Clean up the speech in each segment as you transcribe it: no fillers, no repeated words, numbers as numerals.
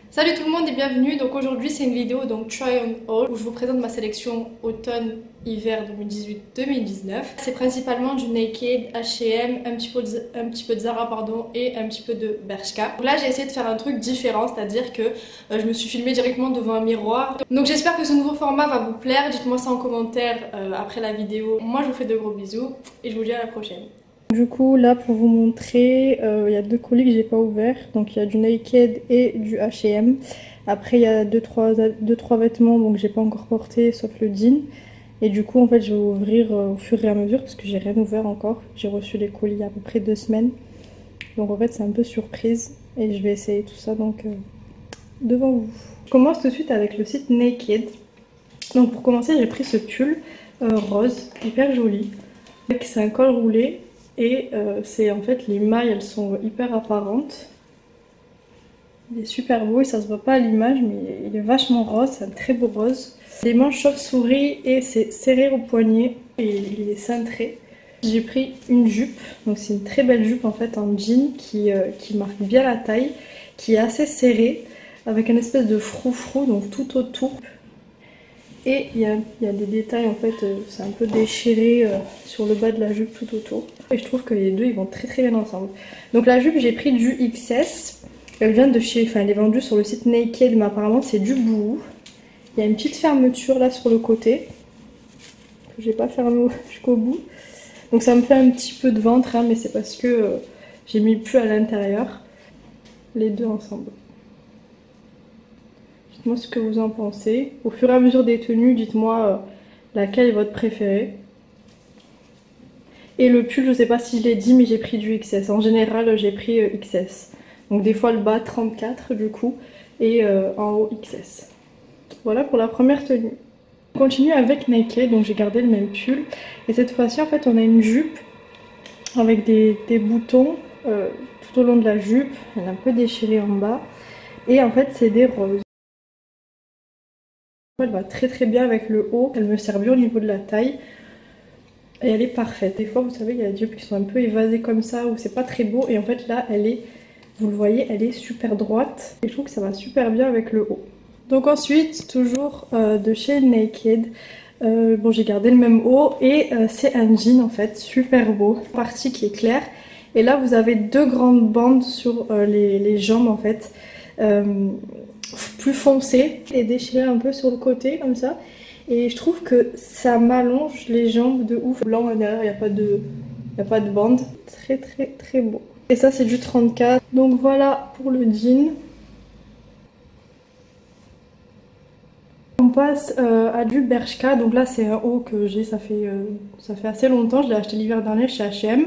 Salut tout le monde et bienvenue. Donc aujourd'hui c'est une vidéo donc try on haul où je vous présente ma sélection automne-hiver 2018-2019. C'est principalement du Naked, H&M, un petit peu de Zara pardon et un petit peu de Bershka. Donc là j'ai essayé de faire un truc différent, c'est-à-dire que je me suis filmée directement devant un miroir. Donc j'espère que ce nouveau format va vous plaire. Dites-moi ça en commentaire après la vidéo. Moi je vous fais de gros bisous et je vous dis à la prochaine. Du coup là pour vous montrer, il y a deux colis que j'ai pas ouverts, donc il y a du Naked et du H&M. Après il y a 2-3 vêtements donc j'ai pas encore porté sauf le jean. Et du coup en fait je vais ouvrir au fur et à mesure parce que j'ai rien ouvert encore. J'ai reçu les colis il y a à peu près 2 semaines. Donc en fait c'est un peu surprise et je vais essayer tout ça donc devant vous. Je commence tout de suite avec le site Naked. Donc pour commencer j'ai pris ce pull rose hyper joli. C'est un col roulé. Et c'est en fait les mailles elles sont hyper apparentes. Il est super beau et ça se voit pas à l'image mais il est vachement rose, c'est un très beau rose. Les manches chauve-souris et c'est serré au poignet et il est cintré. J'ai pris une jupe, donc c'est une très belle jupe en fait en jean qui marque bien la taille, qui est assez serrée avec un espèce de froufrou donc tout autour. Et il y a des détails en fait, c'est un peu déchiré sur le bas de la jupe tout autour. Et je trouve que les deux ils vont très bien ensemble. Donc la jupe j'ai pris du XS. Elle vient de chez, enfin elle est vendue sur le site Naked mais apparemment c'est du Boohoo. Il y a une petite fermeture là sur le côté. Que j'ai pas fermé jusqu'au bout. Donc ça me fait un petit peu de ventre hein, mais c'est parce que j'ai mis le pull à l'intérieur. Les deux ensemble. Dites-moi ce que vous en pensez. Au fur et à mesure des tenues, dites-moi laquelle est votre préférée. Et le pull, je sais pas si je l'ai dit, mais j'ai pris du XS. En général, j'ai pris XS. Donc des fois le bas 34 du coup, et en haut XS. Voilà pour la première tenue. On continue avec Naked, donc j'ai gardé le même pull. Et cette fois-ci, en fait, on a une jupe avec des boutons tout au long de la jupe. Elle est un peu déchirée en bas. Et en fait, c'est des roses. Elle va très bien avec le haut, elle me sert bien au niveau de la taille et elle est parfaite. Des fois vous savez il y a des jupes qui sont un peu évasées comme ça où c'est pas très beau et en fait là elle est, vous le voyez, elle est super droite et je trouve que ça va super bien avec le haut. Donc ensuite toujours de chez Naked, bon j'ai gardé le même haut et c'est un jean en fait super beau, partie qui est claire et là vous avez deux grandes bandes sur les jambes en fait. Plus foncé et déchiré un peu sur le côté comme ça et je trouve que ça m'allonge les jambes de ouf. Blanc à derrière, il n'y a pas de bande, très beau. Et ça c'est du 34. Donc voilà pour le jean. On passe à du Bershka. Donc là c'est un haut que j'ai, ça fait assez longtemps, je l'ai acheté l'hiver dernier chez H&M.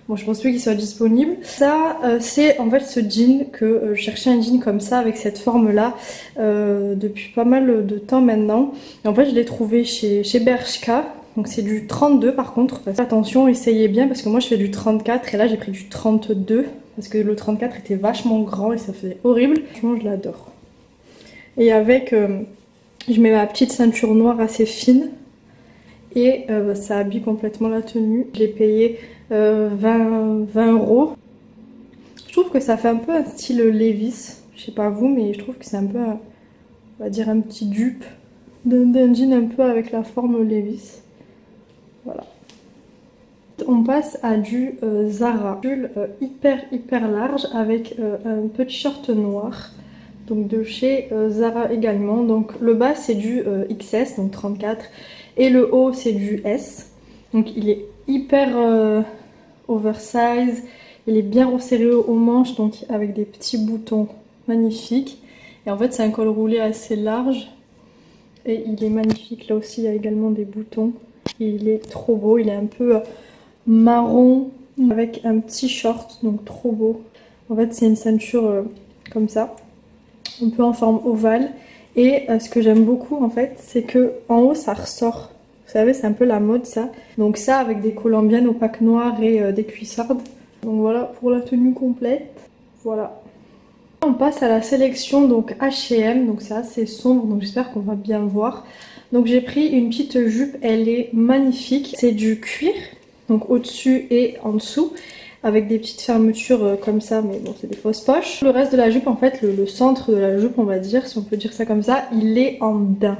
Bon, je pense plus qu'il soit disponible. Ça, c'est en fait ce jean que je cherchais un jean comme ça, avec cette forme-là, depuis pas mal de temps maintenant. Et en fait, je l'ai trouvé chez Bershka. Donc c'est du 32 par contre. Attention, essayez bien parce que moi je fais du 34 et là j'ai pris du 32 parce que le 34 était vachement grand et ça faisait horrible. Franchement, je l'adore. Et avec, je mets ma petite ceinture noire assez fine et ça habille complètement la tenue. Je l'ai payé 20 €. Je trouve que ça fait un peu un style Levi's, je sais pas vous mais je trouve que c'est un peu on va dire un petit dupe d'un jean un peu avec la forme Levi's. Voilà. On passe à du Zara, pull hyper large avec un petit short noir, donc de chez Zara également. Donc le bas c'est du XS, donc 34 et le haut c'est du S, donc il est hyper oversize, il est bien resserré aux manches donc avec des petits boutons magnifiques et en fait c'est un col roulé assez large et il est magnifique. Là aussi il y a également des boutons et il est trop beau, il est un peu marron avec un petit short donc trop beau. En fait c'est une ceinture comme ça, un peu en forme ovale et ce que j'aime beaucoup en fait c'est que en haut ça ressort. Vous savez, c'est un peu la mode ça. Donc ça avec des collants bien opaques noirs et des cuissardes. Donc voilà pour la tenue complète. Voilà. On passe à la sélection donc H&M. Donc c'est assez sombre donc j'espère qu'on va bien voir. Donc j'ai pris une petite jupe, elle est magnifique. C'est du cuir, donc au-dessus et en dessous. avec des petites fermetures comme ça, mais bon c'est des fausses poches. Le reste de la jupe en fait, le centre de la jupe on va dire, si on peut dire ça comme ça, il est en daim.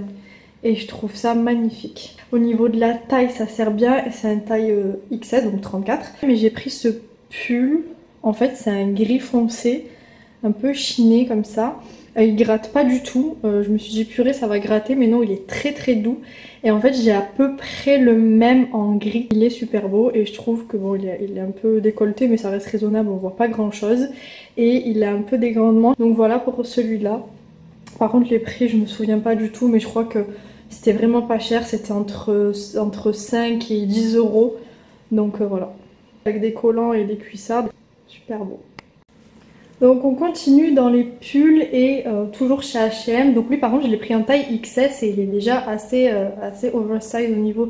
Et je trouve ça magnifique. Au niveau de la taille ça sert bien, et c'est une taille XS donc 34. Mais j'ai pris ce pull, en fait c'est un gris foncé, un peu chiné comme ça. Il gratte pas du tout, je me suis dit purée ça va gratter, mais non il est très très doux. Et en fait j'ai à peu près le même en gris, il est super beau et je trouve que bon il est un peu décolleté mais ça reste raisonnable, on voit pas grand chose. Et il a un peu d'égrandement, donc voilà pour celui-là. Par contre les prix je me souviens pas du tout, mais je crois que c'était vraiment pas cher, c'était entre 5 et 10 euros. Donc voilà, avec des collants et des cuissardes, super beau. Donc on continue dans les pulls et toujours chez H&M. Donc lui par contre je l'ai pris en taille XS et il est déjà assez oversize au niveau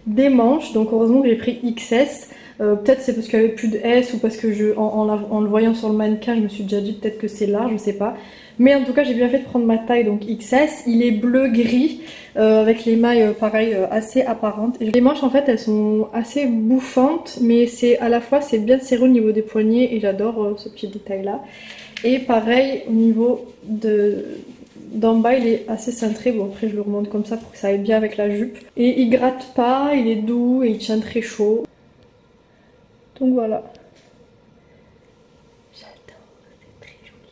des manches. Donc heureusement que j'ai pris XS. Peut-être c'est parce qu'il n'y avait plus de S ou parce que en le voyant sur le mannequin je me suis déjà dit peut-être que c'est large, je sais pas. Mais en tout cas j'ai bien fait de prendre ma taille, donc XS. Il est bleu-gris avec les mailles pareil assez apparentes. Et les manches en fait elles sont assez bouffantes, mais c'est à la fois c'est bien serré au niveau des poignets et j'adore ce petit détail là. Et pareil au niveau d'en bas il est assez cintré, bon après je le remonte comme ça pour que ça aille bien avec la jupe. Et il gratte pas, il est doux et il tient très chaud. Donc voilà. J'adore, c'est très joli.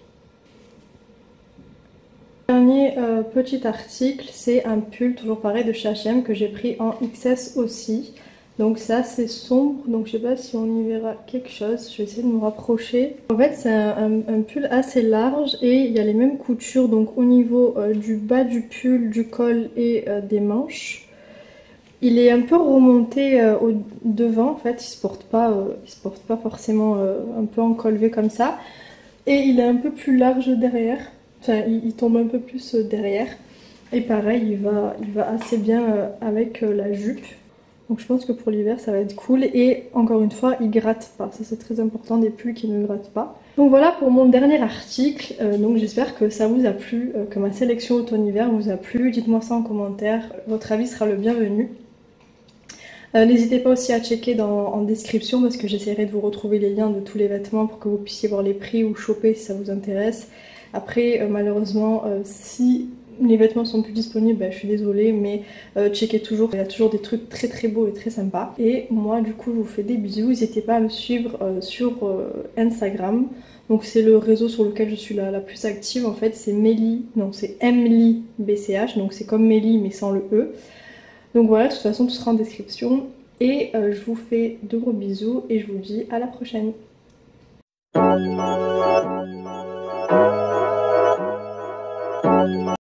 Dernier petit article, c'est un pull toujours pareil de chez H&M que j'ai pris en XS aussi. Donc ça c'est sombre, donc je sais pas si on y verra quelque chose, je vais essayer de me rapprocher. En fait c'est un pull assez large et il y a les mêmes coutures donc au niveau du bas du pull, du col et des manches. Il est un peu remonté au devant en fait, il se porte pas forcément un peu encolvé comme ça. Et il est un peu plus large derrière, enfin il tombe un peu plus derrière. Et pareil il va assez bien avec la jupe. Donc je pense que pour l'hiver ça va être cool et encore une fois il gratte pas, ça c'est très important, des pulls qui ne grattent pas. Donc voilà pour mon dernier article, donc j'espère que ça vous a plu, que ma sélection automne-hiver vous a plu, dites-moi ça en commentaire, votre avis sera le bienvenu. N'hésitez pas aussi à checker en description parce que j'essaierai de vous retrouver les liens de tous les vêtements pour que vous puissiez voir les prix ou choper si ça vous intéresse. Après malheureusement si les vêtements sont plus disponibles, bah, je suis désolée mais checkez toujours, il y a toujours des trucs très très beaux et très sympas. Et moi du coup je vous fais des bisous, n'hésitez pas à me suivre sur Instagram. Donc c'est le réseau sur lequel je suis la plus active en fait, c'est Mélie, non c'est Emily BCH, donc c'est comme Mélie mais sans le E. Donc voilà, de toute façon tout sera en description. Et je vous fais de gros bisous et je vous dis à la prochaine.